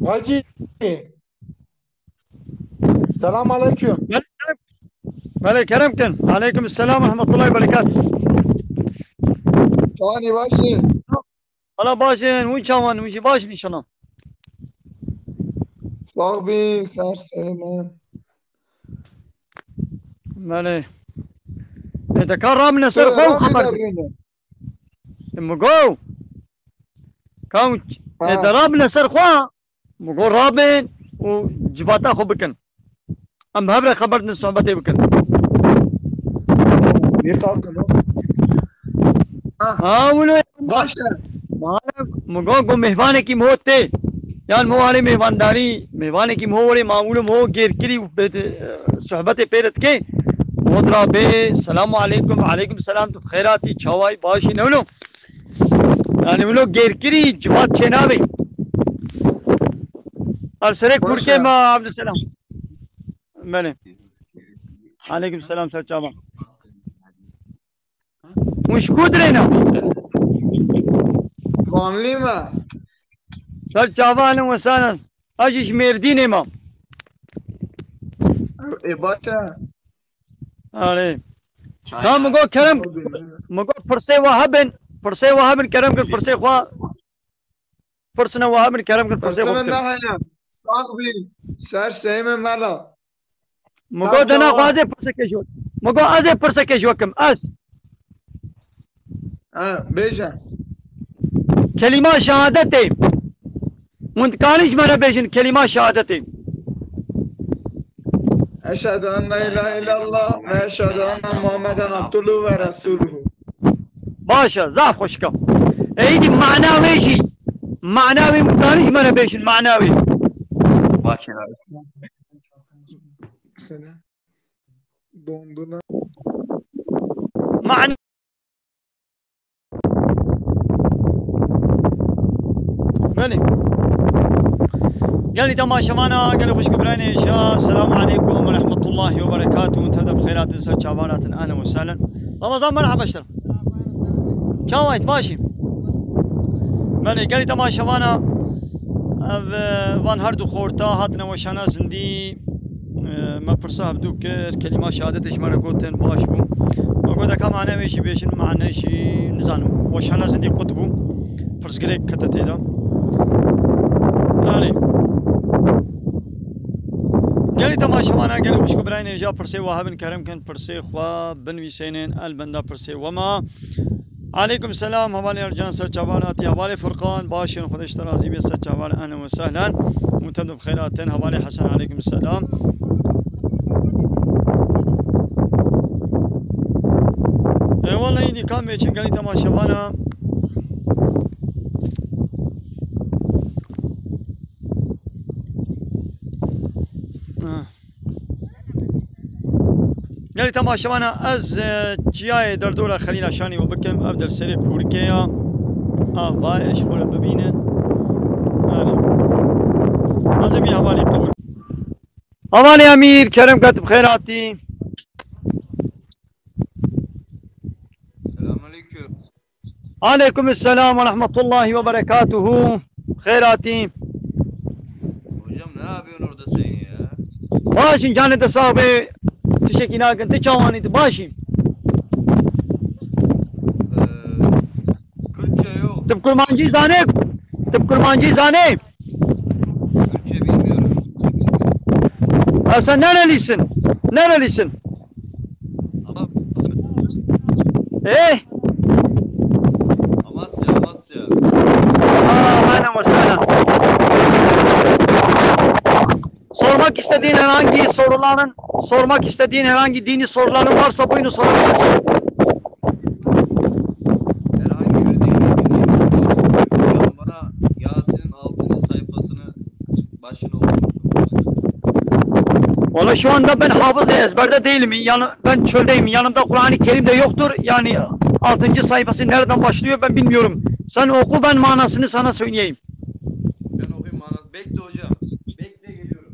Hacı. Selam aleyküm. Melek Keremken. Aleyküm selam ve rahmetullahi ve berekatuhu. Tani başı. Hala başın, uy çaman, uy başın inşallah. Sağ bir serseme. Melek. نتكرم نصير خوف Rabi خبرك. devrine. مقو. كم Ha. ضرب نصير خوا. مقو رابن وجباتا خو بكن. أم هبرة خبرتني الصحبة بكن. Bir kalkın o. Ha. ها ولو Başla. مقو को मेहवाने की मौत थे यार मो वाले मेहमानदारी मेहवाने की मो वाले मामूल मो गिर करी सोहबत पेरत के मोदरा बे सलाम अलैकुम अलैकुम सलाम तो खैराती छवाई बाशी नवलो yani bunu gerkiri cemaat çenavi arsere kurke ma Başla. Abdüselam benim aleyküm selam serçama muşkudrena Vanlı mı? serçava alem ve sana aciş merdine ma Başla. ale ha mugo kerem mugo فرسي وهابن كرم كن فرسي خوا فرسنا وهابن كرم كن فرسي Örseme خوب ne كن hayal? Sağ bir serseme mela. مگو Her دنا çava. قازي فرسي كشوت مگو ازي فرسي كشوكم از Ha. Beşe. كلمة شهادتي وانت كانش مرة بيجن كلمة شهادتي Eşhedü en la ilahe illallah ve eşhedü enne Muhammeden abdülü ve resulühü. باشا زاف خشكم ايدي معناوي شي معناوي كانش مرة بيجن معناوي Başla. Sene. Donduna. معنى مالي قال لي تماشى معنا قال لي خشك برايني شاء السلام عليكم ورحمة الله وبركاته وانت بخيرات نسال شعبانات اهلا وسهلا رمضان مرحبا اشتر شاويت ماشي مالي قال لي تماشى معنا وان هردو خورتا هاتنا وشانا زندي ما فرصة بدوك الكلمة شهادتش مرة قلتن باش بو وقلت كم معنا ويشي بيشن معنا شي نزانو وشانا زندي قطبو فرص قريك كتتي دا يعني قال لي تماشى معنا قال لي وشكو برايني جا فرسي وهابن كرم كان فرسي خوا بن ويسينين البندا فرسي وما عليكم السلام حوالي ارجان سرچاواناتي حوالي فرقان باشن خودش ترازي بي سرچاوان اهلا وسهلا ممتد بخيراتين حوالي حسن عليكم السلام اي والله يدي كان بيچن قال لي تماشى معنا قال لي تماشى معنا از جياي دردوره خلينا شاني وبكم ابدل سري كوركيا باي اشغل ببينه لازم يا حوالي قبول حوالي امير كرم كاتب خيراتي Selamünaleyküm. عليكم السلام ورحمة الله وبركاته خيراتي Hocam ne yapıyorsun orada sen ya? باشين كانت صاحبي تشكي ناقن تشاواني باشين Kürtçe yok. تب كرمانجي زانب تب كرمانجي زانب Kürtçe bilmiyorum. اصلا نرليسن نرليسن Ama ايه Amasya, Amasya. اهلا وسهلا sormak istediğin herhangi dini soruların varsa buyurun sorabilirsin. Herhangi bir dinlediğiniz hocam bana Yasin'in 6. sayfasını başına okumuşsunuz. Valla şu anda ben hafız ezberde değilim. Ben çöldeyim. Yanımda Kur'an-ı Kerim de yoktur. Yani 6. sayfası nereden başlıyor ben bilmiyorum. Sen oku ben manasını sana söyleyeyim. Ben okuyayım manası. Bekle hocam. Bekle geliyorum.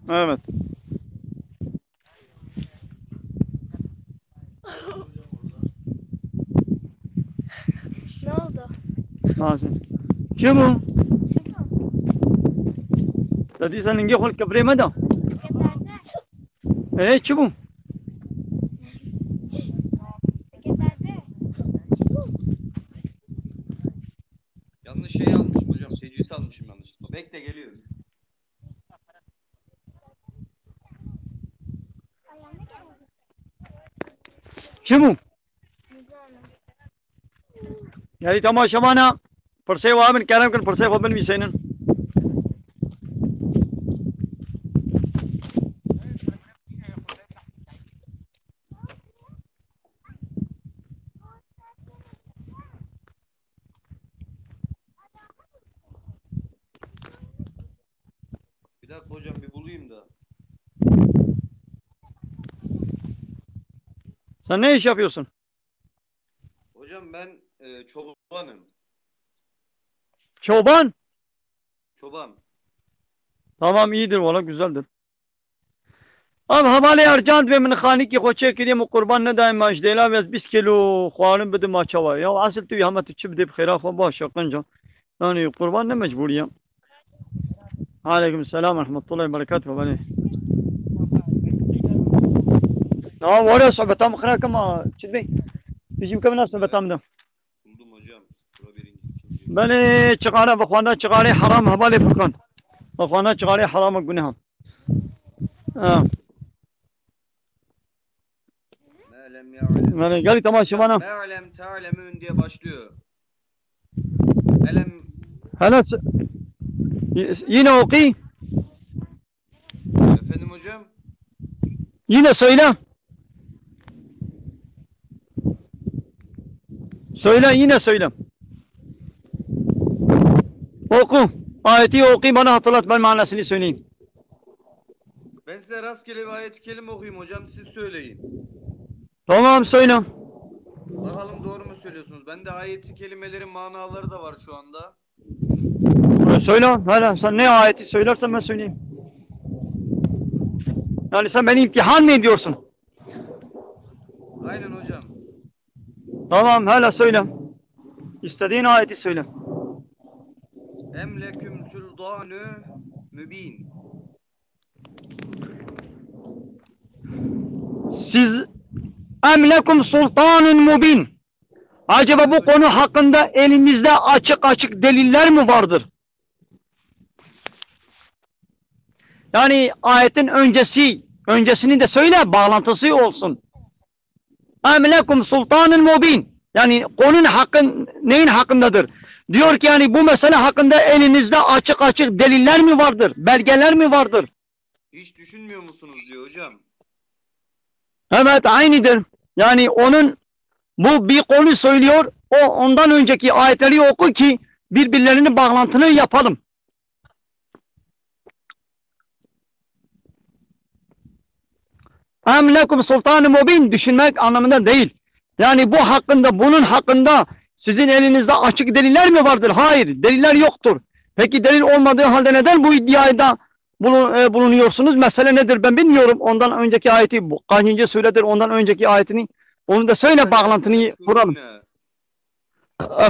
Evet. Ne oldu? Nasıl? Kim o? Çıkma. Dediysen inge kol kabreme da. Çibu. Yanlış şey almışım hocam. Tecrit almışım yanlışlıkla. Bekle geliyorum. Çibu. Yani tamaşa bana. Persay wa min karam kan persay wa bin bisaynan. Bir dakika hocam bir bulayım da. Sen ne iş yapıyorsun? Hocam ben çobanım. Çoban. Çoban. Tamam iyidir valla güzeldir. Ab havale arjant ve min khani ki khoche kiriyem kurban ne daim majdela ve 20 kilo khwarim bide maçava. Ya asıl tu hamet çi bide bkhira kho baş qanca. Yani kurban ne mecburiyem. Aleyküm selam ve rahmetullahi ve berekatuhu bani. Na vara sohbetam khira kama çidbey. Bizim kamına sohbetam da. Buldum hocam. Bura birinci, ikinci. Bani çıkara ve khwana çıkari haram havale furkan. Ve khwana çıkari haram günah. Me'lem ya'lem. Yani gel tamaşa bana. Me'lem ta'lemün diye başlıyor. Elem Hala yine oku. efendim hocam. Yine söyle. Söyle yine söyle. Oku. Ayeti oku bana hatırlat ben manasını söyleyeyim. Ben size rastgele bir ayet-i kerime okuyayım hocam. Siz söyleyin. Tamam söyle. Bakalım doğru mu söylüyorsunuz? Bende ayet-i kelimelerin manaları da var şu anda. Söyle. Hala sen ne ayeti söylersen ben söyleyeyim. Yani sen beni imtihan mı ediyorsun? Aynen hocam. Tamam hala söyle. İstediğin ayeti söyle. Emleküm sultanü mübin. Siz emlekum sultanun mubin. Acaba bu konu hakkında elinizde açık açık deliller mi vardır? Yani ayetin öncesini de söyle, bağlantısı olsun. Emlekum sultanun mubin. Yani konunun neyin hakkındadır? Diyor ki yani bu mesele hakkında elinizde açık açık deliller mi vardır? Belgeler mi vardır? Hiç düşünmüyor musunuz diyor hocam. Evet aynıdır. Yani bu bir konu söylüyor. Ondan önceki ayetleri oku ki birbirlerinin bağlantını yapalım. Em lekum sultan-ı mubin düşünmek anlamında değil. Yani bunun hakkında sizin elinizde açık deliller mi vardır? Hayır, deliller yoktur. Peki delil olmadığı halde neden bu iddiada bulunuyorsunuz? Mesele nedir ben bilmiyorum. Ondan önceki ayeti kaçıncı suredir ondan önceki ayetini onu da söyle bağlantını kuralım.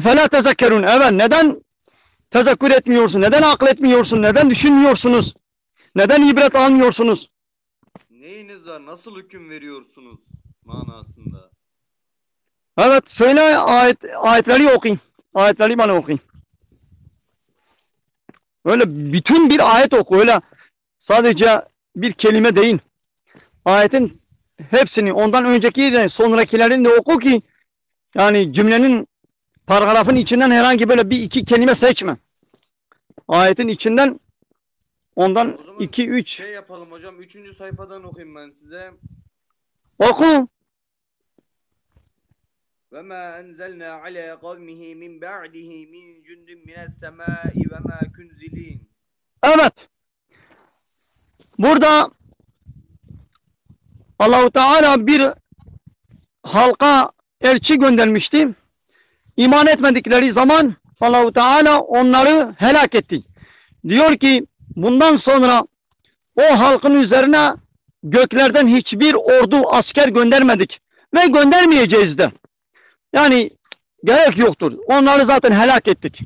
Fela tezekkerun. Evet neden tezekkür etmiyorsun? Neden akletmiyorsun? Neden düşünmüyorsunuz? Neden ibret almıyorsunuz? Neyiniz var? Nasıl hüküm veriyorsunuz manasında? Evet söyle ayetleri okuyun. Ayetleri bana okuyun. Öyle bütün bir ayet oku. Öyle sadece bir kelime değil. Ayetin hepsini ondan önceki de sonrakilerini de oku ki yani cümlenin paragrafın içinden herhangi böyle bir iki kelime seçme. Ayetin içinden ondan 2-3 şey yapalım hocam. 3. sayfadan okuyayım ben size. oku. Ve ma enzelna ala kavmihi min ba'dihi min cundin mine's semai ve ma kunzilin. Evet. Burada Allah-u Teala bir halka elçi göndermişti. İman etmedikleri zaman Allah-u Teala onları helak etti. Diyor ki bundan sonra o halkın üzerine göklerden hiçbir ordu asker göndermedik ve göndermeyeceğiz de. Yani gerek yoktur. Onları zaten helak ettik.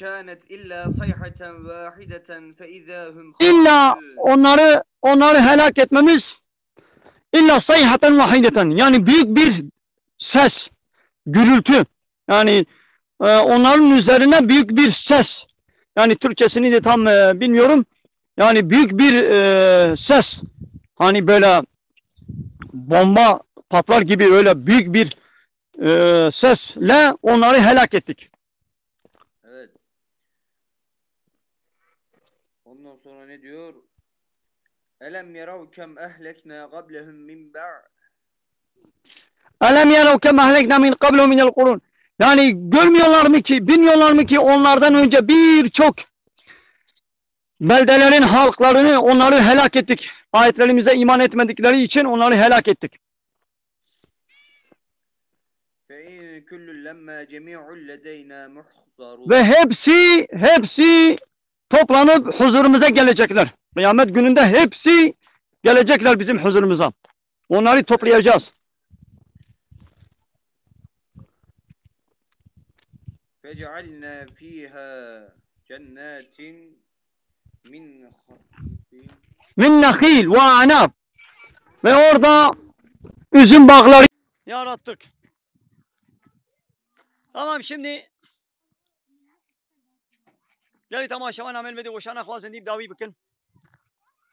كانت إلا صيحة واحدة فإذا هم İlla خامدون. onları helak etmemiz illa sayhaten vahideten, yani büyük bir ses, gürültü, yani onların üzerine büyük bir ses, yani Türkçesini de tam bilmiyorum, yani büyük bir ses, hani böyle bomba patlar gibi öyle büyük bir sesle onları helak ettik. Evet. Ondan sonra ne diyor? Elem yerav kem ehlekna qablehum min ba'd. Elem yerav kem ehlekna min qablu minel kurun. Yani görmüyorlar mı ki, bilmiyorlar mı ki onlardan önce birçok beldelerin halklarını, onları helak ettik. Ayetlerimize iman etmedikleri için onları helak ettik. Fe in kullu lemma cemi'un ledeyna muhdarun. Ve hepsi toplanıp huzurumuza gelecekler. Kıyamet gününde hepsi gelecekler bizim huzurumuza. Onları toplayacağız. Fecealna fiha cennetin min Min nahil ve anab. Ve orada üzüm bağları yarattık. Tamam, şimdi gel tamaşavan amel ve de hoşana khwazın deyip davi bikin.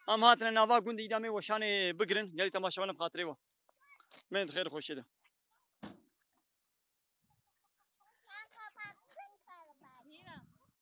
Am hatine nava gundi idame hoşane bigrin. Gel tamaşavan bxatıri bu. Men xeyr hoş edin.